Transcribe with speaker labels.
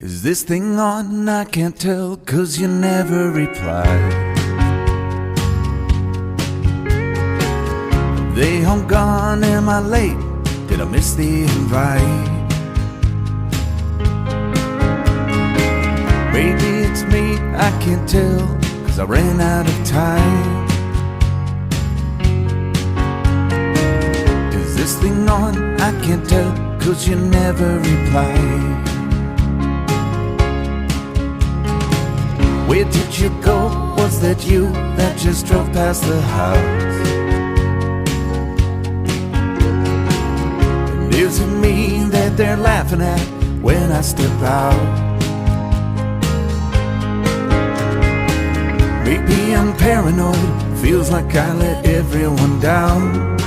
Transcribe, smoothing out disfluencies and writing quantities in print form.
Speaker 1: Is this thing on? I can't tell, 'cause you never replied. Are they home gone? Am I late? Did I miss the invite? Maybe it's me, I can't tell, 'cause I ran out of time. Is this thing on? I can't tell, 'cause you never replied. Where did you go? Was that you that just drove past the house? And is it me that they're laughing at when I step out? Maybe I'm paranoid, feels like I let everyone down.